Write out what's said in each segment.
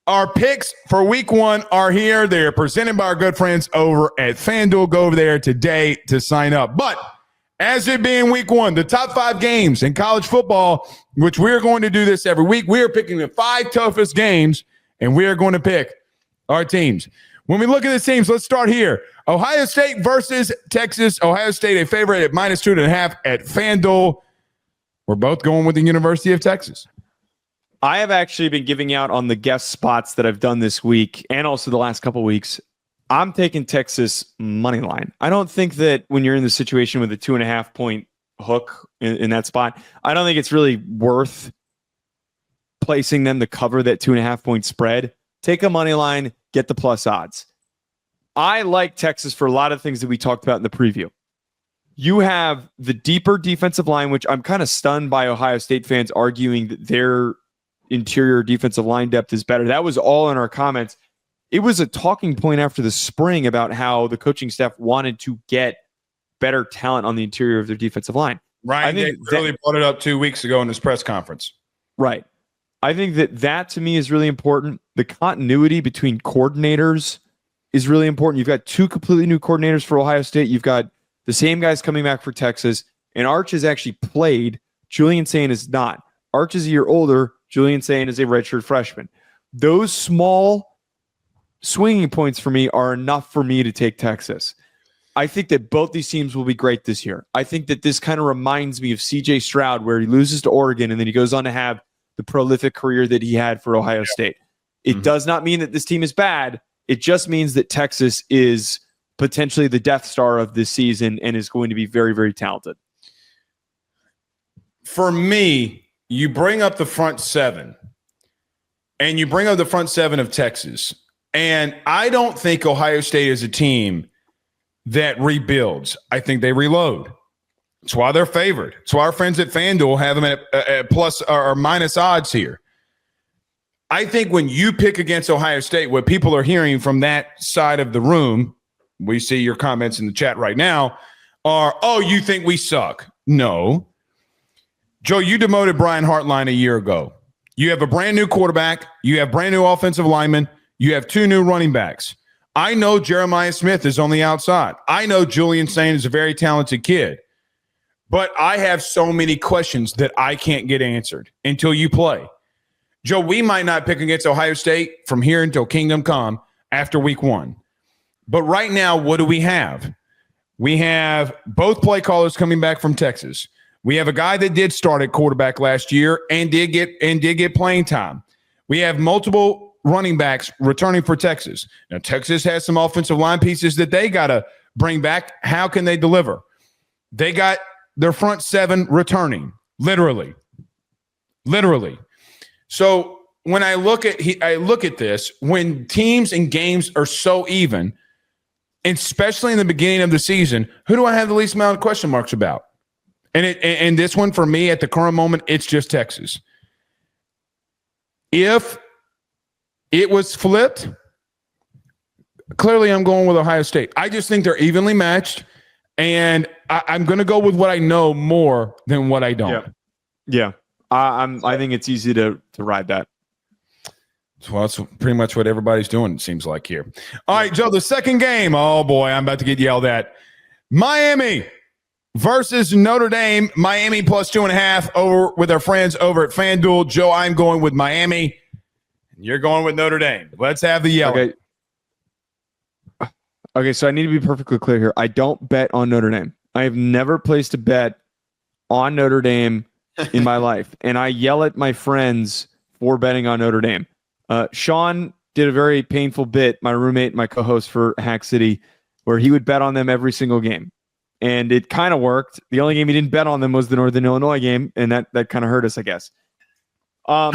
Our picks for week 1 are here. They're presented by our good friends over at FanDuel. Go over there today to sign up. But as it being week 1, the top 5 games in college football, which we're going to do this every week, we are picking the 5 toughest games, and we are going to pick our teams. When we look at the teams, let's start here. Ohio State versus Texas. Ohio State a favorite at -2.5 at FanDuel. We're both going with the University of Texas. I have actually been giving out on the guest spots that I've done this week and also the last couple weeks. I'm taking Texas money line. I don't think that when you're in the situation with a 2.5 point hook in that spot, I don't think it's really worth placing them to cover that 2.5 point spread. Take a money line, get the plus odds. I like Texas for a lot of things that we talked about in the preview. You have the deeper defensive line, which I'm kind of stunned by Ohio State fans arguing that their interior defensive line depth is better. That was all in our comments. It was a talking point after the spring about how the coaching staff wanted to get better talent on the interior of their defensive line. Ryan really brought it up 2 weeks ago in his press conference. Right. I think that to me is really important. The continuity between coordinators is really important. You've got 2 completely new coordinators for Ohio State. You've got the same guys coming back for Texas. And Arch has actually played. Julian Sain is not. Arch is a year older. Julian Sain is a redshirt freshman. Those small swinging points for me are enough for me to take Texas. I think that both these teams will be great this year. I think that this kind of reminds me of C.J. Stroud, where he loses to Oregon and then he goes on to have the prolific career that he had for Ohio State. It does not mean that this team is bad. It just means that Texas is potentially the Death Star of this season and is going to be very, very talented. For me, you bring up the front 7, and you bring up the front 7 of Texas. And I don't think Ohio State is a team that rebuilds. I think they reload. That's why they're favored. That's why our friends at FanDuel have them at plus or minus odds here. I think when you pick against Ohio State, what people are hearing from that side of the room, we see your comments in the chat right now, are, oh, you think we suck. No. Joe, you demoted Brian Hartline a year ago. You have a brand new quarterback. You have brand new offensive linemen. You have 2 new running backs. I know Jeremiah Smith is on the outside. I know Julian Sain is a very talented kid. But I have so many questions that I can't get answered until you play. Joe, we might not pick against Ohio State from here until Kingdom Come after week 1. But right now, what do we have? We have both play callers coming back from Texas. We have a guy that did start at quarterback last year and did get playing time. We have multiple running backs returning for Texas. Now, Texas has some offensive line pieces that they got to bring back. How can they deliver? They got their front 7 returning, literally. So when I look at this, when teams and games are so even, especially in the beginning of the season, who do I have the least amount of question marks about? And this one for me at the current moment, it's just Texas. If it was flipped, clearly I'm going with Ohio State. I just think they're evenly matched, and I'm going to go with what I know more than what I don't. Yeah. I think it's easy to ride that. Well, that's pretty much what everybody's doing, it seems like here. All right, Joe, the second game. Oh, boy, I'm about to get yelled at. Miami versus Notre Dame. Miami plus 2.5 over with our friends over at FanDuel. Joe, I'm going with Miami. You're going with Notre Dame. Let's have the yellow. Okay, so I need to be perfectly clear here. I don't bet on Notre Dame. I have never placed a bet on Notre Dame in my life. And I yell at my friends for betting on Notre Dame. Sean did a very painful bit, my roommate, my co-host for Hack City, where he would bet on them every single game. And it kind of worked. The only game he didn't bet on them was the Northern Illinois game, and that kind of hurt us, I guess. I'm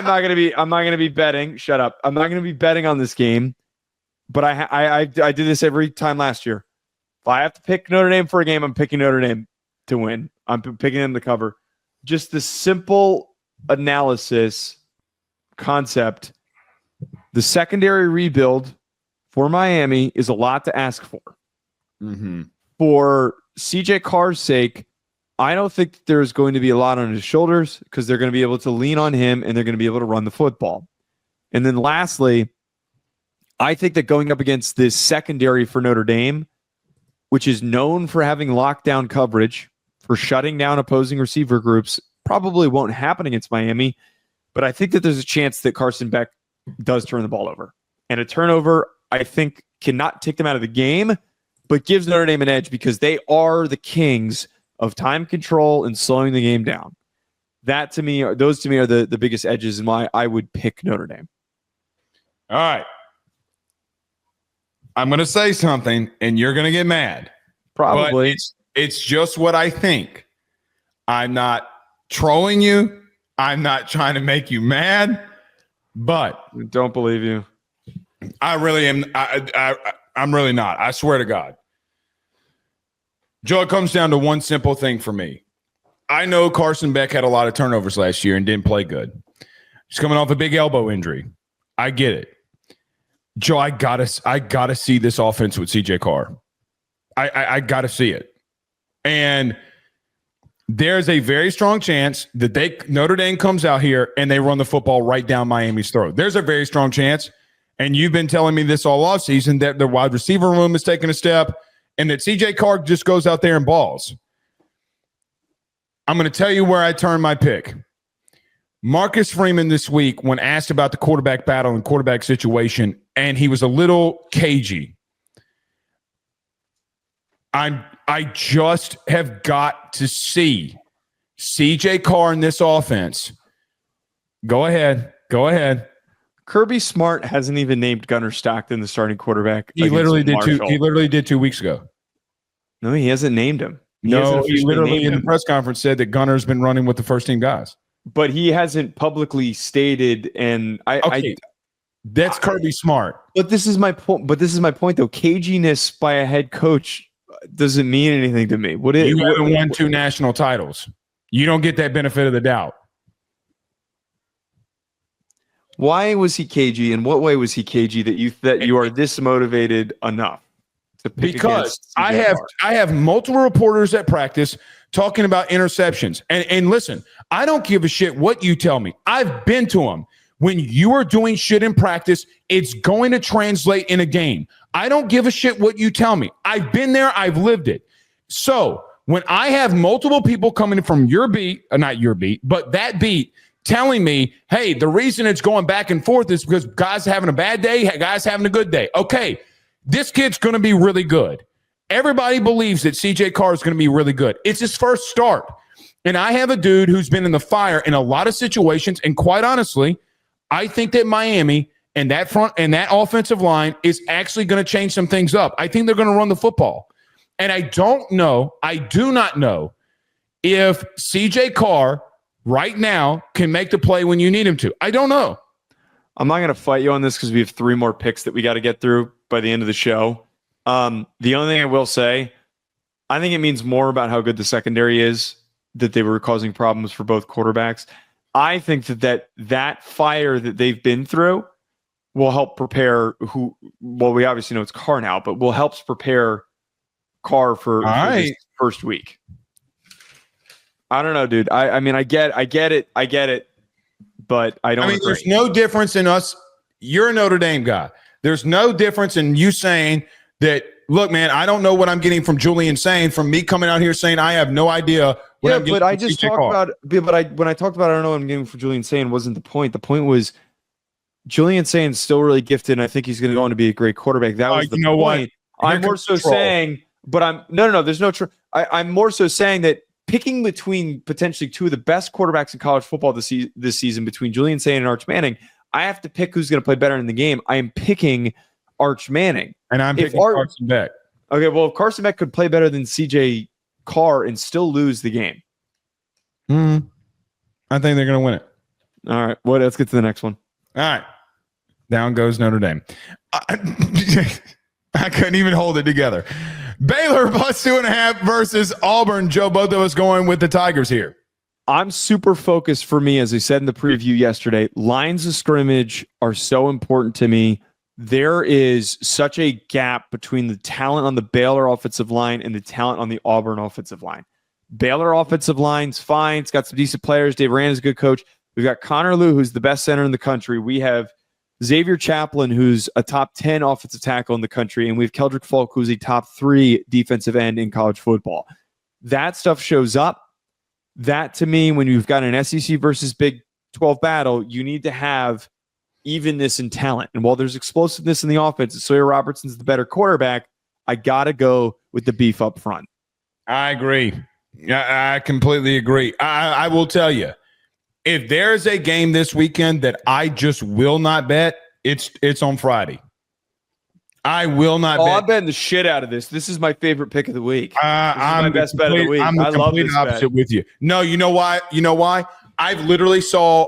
not going to be betting. Shut up. I'm not going to be betting on this game, but I did this every time last year. If I have to pick Notre Dame for a game, I'm picking Notre Dame to win. I'm picking them to cover. Just the simple analysis concept. The secondary rebuild for Miami is a lot to ask for. Mm-hmm. For CJ Carr's sake, I don't think that there's going to be a lot on his shoulders because they're going to be able to lean on him and they're going to be able to run the football. And then lastly, I think that going up against this secondary for Notre Dame, which is known for having lockdown coverage, for shutting down opposing receiver groups, probably won't happen against Miami. But I think that there's a chance that Carson Beck does turn the ball over. And a turnover, I think, cannot take them out of the game, but gives Notre Dame an edge because they are the kings of time control and slowing the game down. Those to me are the biggest edges and why I would pick Notre Dame. All right. I'm going to say something, and you're going to get mad. Probably. But it's just what I think. I'm not trolling you. I'm not trying to make you mad, but I don't believe you. I really am. I'm really not. I swear to God. Joe, it comes down to one simple thing for me. I know Carson Beck had a lot of turnovers last year and didn't play good. He's coming off a big elbow injury. I get it. Joe, I gotta see this offense with CJ Carr. I gotta see it. And there's a very strong chance that Notre Dame comes out here and they run the football right down Miami's throat. There's a very strong chance. And you've been telling me this all offseason that the wide receiver room is taking a step and that CJ Carr just goes out there and balls. I'm going to tell you where I turn my pick. Marcus Freeman this week, when asked about the quarterback battle and quarterback situation, and he was a little cagey. I just have got to see CJ Carr in this offense. Go ahead. Kirby Smart hasn't even named Gunnar Stockton the starting quarterback. He literally did 2 weeks ago. No, he hasn't named him. He literally in the press conference said that Gunner's been running with the first team guys. But he hasn't publicly stated, and that's Kirby Smart. But this is my point. Though, caginess by a head coach doesn't mean anything to me. You haven't won 2 national titles. You don't get that benefit of the doubt. Why was he cagey? In what way was he cagey that you are this motivated enough to pick? Because I have multiple reporters at practice talking about interceptions. And listen, I don't give a shit what you tell me. I've been to them. When you are doing shit in practice, it's going to translate in a game. I don't give a shit what you tell me. I've been there. I've lived it. So when I have multiple people coming from your beat, not your beat, but that beat, telling me, hey, the reason it's going back and forth is because guys having a bad day, guys having a good day. Okay, this kid's going to be really good. Everybody believes that CJ Carr is going to be really good. It's his first start. And I have a dude who's been in the fire in a lot of situations. And quite honestly, I think that Miami and that front and that offensive line is actually going to change some things up. I think they're going to run the football. And I do not know if CJ Carr right now can make the play when you need him to. I don't know. I'm not going to fight you on this because we have 3 more picks that we got to get through by the end of the show. The only thing I will say, I think it means more about how good the secondary is, that they were causing problems for both quarterbacks. I think that fire that they've been through will help prepare we obviously know it's Carr now, but will help prepare Carr for this first week. I don't know, dude. I mean, I get it, but I don't. Agree. There's no difference in us. You're a Notre Dame guy. There's no difference in you saying that. Look, man, I don't know what I'm getting from Julian saying. From me coming out here saying I have no idea. What I'm but I just talked about. But when I talked about I don't know what I'm getting from Julian saying wasn't the point. The point was Julian saying still really gifted, and I think he's going to go on to be a great quarterback. That was the point. I'm more so saying, but I'm no. There's no. I'm more so saying that. Picking between potentially 2 of the best quarterbacks in college football this season, between Julian Sain and Arch Manning, I have to pick who's going to play better in the game. I am picking Arch Manning. And I'm picking Carson Beck. Okay, well, if Carson Beck could play better than CJ Carr and still lose the game. I think they're going to win it. All right, well, let's get to the next one. All right. Down goes Notre Dame. I couldn't even hold it together. Baylor +2.5 versus Auburn. Joe, both of us going with the Tigers here. I'm super focused for me, as I said in the preview yesterday. Lines of scrimmage are so important to me. There is such a gap between the talent on the Baylor offensive line and the talent on the Auburn offensive line. Baylor offensive line's fine. It's got some decent players. Dave Rand is a good coach. We've got Connor Lew, who's the best center in the country. We have Xavier Chaplin, who's a top 10 offensive tackle in the country, and we have Keldrick Falk, who's a top 3 defensive end in college football. That stuff shows up. That, to me, when you've got an SEC versus Big 12 battle, you need to have evenness in talent. And while there's explosiveness in the offense, and Sawyer Robertson's the better quarterback, I got to go with the beef up front. I agree. I completely agree. I will tell you, if there's a game this weekend that I just will not bet, it's on Friday. I will not bet. I'm betting the shit out of this. This is my favorite pick of the week. I'm my best bet of the week. I'm the complete opposite with you. No, you know why? You know why? I've literally saw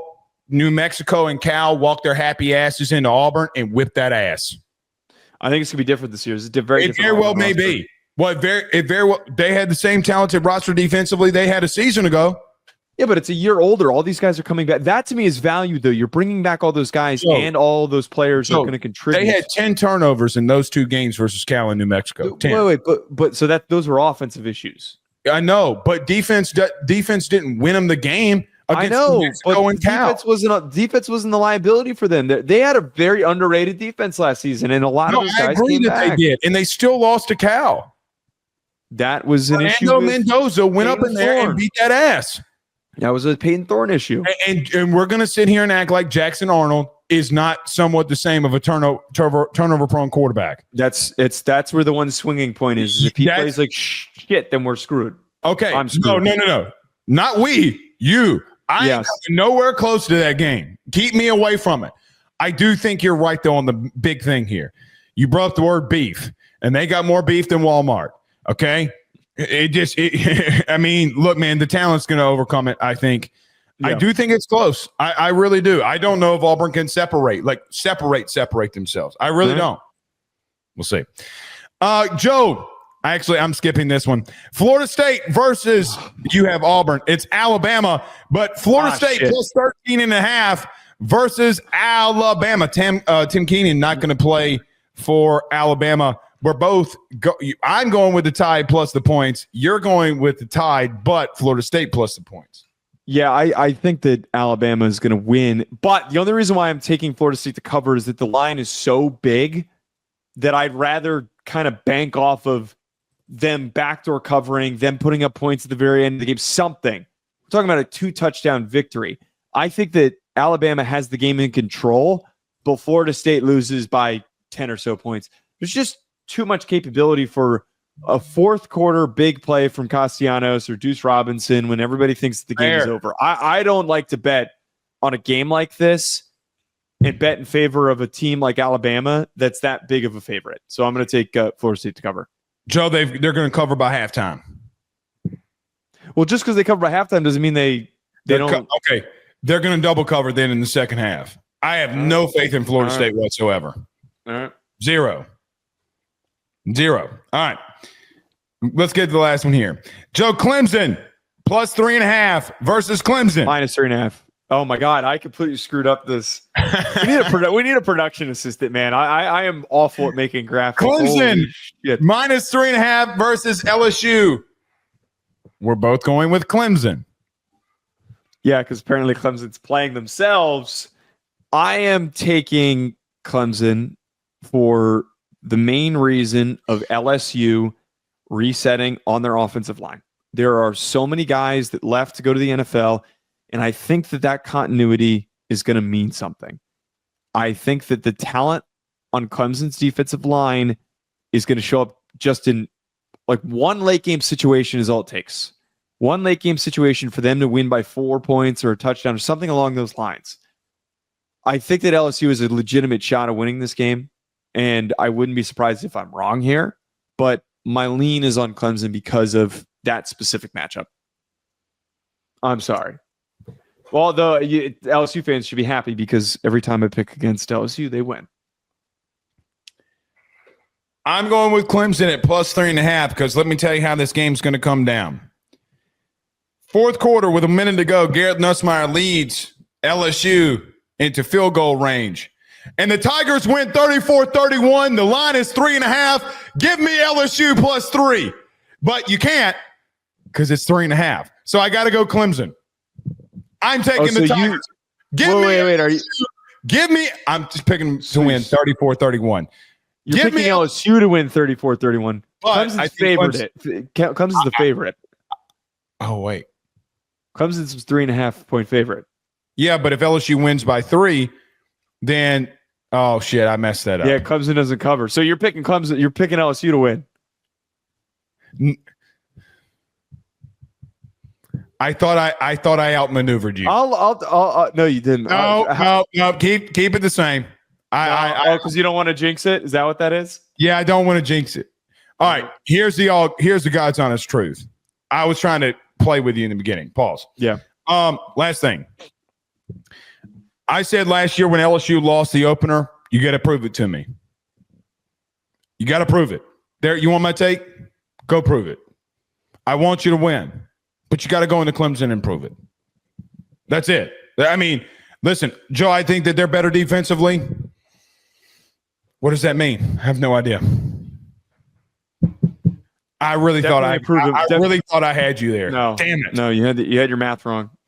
New Mexico and Cal walk their happy asses into Auburn and whip that ass. I think it's gonna be different this year. It's very different. It very well may be. Well, it very well. They had the same talented roster defensively they had a season ago. Yeah, but it's a year older. All these guys are coming back. That to me is value, though. You're bringing back all those guys and all those players are going to contribute. They had 10 turnovers in those 2 games versus Cal and New Mexico. 10. Wait, but so that those were offensive issues. I know, but defense didn't win them the game. I know, New Mexico and Cal. Defense wasn't the liability for them. They had a very underrated defense last season, and a lot of those guys came back. They did, and they still lost to Cal. That was an issue. Fernando Mendoza went up in there and beat that ass. That was a Peyton Thorne issue. And we're going to sit here and act like Jackson Arnold is not somewhat the same of a turnover-prone quarterback. That's where the one swinging point is. If he plays like shit, then we're screwed. Okay. I'm screwed. No. Not we. You. I ain't nowhere close to that game. Keep me away from it. I do think you're right, though, on the big thing here. You brought up the word beef, and they got more beef than Walmart. Okay? I mean, look, man, the talent's going to overcome it, I think. Yeah. I do think it's close. I really do. I don't know if Auburn can separate themselves. I really don't. We'll see. Joe, I'm skipping this one. Florida State versus, you have Auburn. It's Alabama, but Florida State plus 13.5 versus Alabama. Tim Keenan not going to play for Alabama. We're both I'm going with the Tide plus the points. You're going with the Tide, but Florida State plus the points. Yeah, I think that Alabama is going to win. But the only reason why I'm taking Florida State to cover is that the line is so big that I'd rather kind of bank off of them backdoor covering, them putting up points at the very end of the game, something. We're talking about a 2-touchdown victory. I think that Alabama has the game in control, but Florida State loses by 10 or so points. There's just too much capability for a fourth quarter big play from Castellanos or Deuce Robinson when everybody thinks that the game is over. I don't like to bet on a game like this and bet in favor of a team like Alabama that's that big of a favorite. So I'm going to take Florida State to cover. Joe, they're going to cover by halftime. Well, just because they cover by halftime doesn't mean they don't. Okay, they're going to double cover then in the second half. I have no faith in Florida State whatsoever. All right. Zero. All right. Let's get to the last one here. Joe, Clemson plus 3.5 versus Clemson. Minus 3.5. Oh my God, I completely screwed up this. We need a production assistant, man. I am awful at making graphics. Clemson minus 3.5 versus LSU. We're both going with Clemson. Yeah, because apparently Clemson's playing themselves. I am taking Clemson for the main reason of LSU resetting on their offensive line. There are so many guys that left to go to the NFL, and I think that continuity is going to mean something. I think that the talent on Clemson's defensive line is going to show up just in like one late game situation is all it takes. One late game situation for them to win by 4 points or a touchdown or something along those lines. I think that LSU is a legitimate shot of winning this game. And I wouldn't be surprised if I'm wrong here, but my lean is on Clemson because of that specific matchup. I'm sorry. Well, LSU fans should be happy because every time I pick against LSU, they win. I'm going with Clemson at plus 3.5 because let me tell you how this game's going to come down. Fourth quarter with a minute to go, Garrett Nussmeier leads LSU into field goal range. And the Tigers win 34-31. The line is 3.5. Give me LSU plus 3. But you can't because it's 3.5. So I got to go Clemson. I'm taking the Tigers. Wait. Give me. I'm just picking to win 34-31. You're Give picking me LSU to win 34-31. But I Clemson's think favorite. Clemson's the favorite. Oh wait. Clemson's 3.5-point favorite. Yeah, but if LSU wins by 3, then oh shit, I messed that up. Yeah, Clemson doesn't cover. So you're picking Clemson. You're picking LSU to win. I thought I outmaneuvered you. No, you didn't. No. Keep it the same. Because you don't want to jinx it. Is that what that is? Yeah, I don't want to jinx it. All right, here's the God's honest truth. I was trying to play with you in the beginning. Pause. Yeah. Last thing. I said last year when LSU lost the opener, you got to prove it to me. You got to prove it. There, you want my take? Go prove it. I want you to win, but you got to go into Clemson and prove it. That's it. I mean, listen, Joe, I think that they're better defensively. What does that mean? I have no idea. I really thought I had you there. No, damn it. No, you had your math wrong.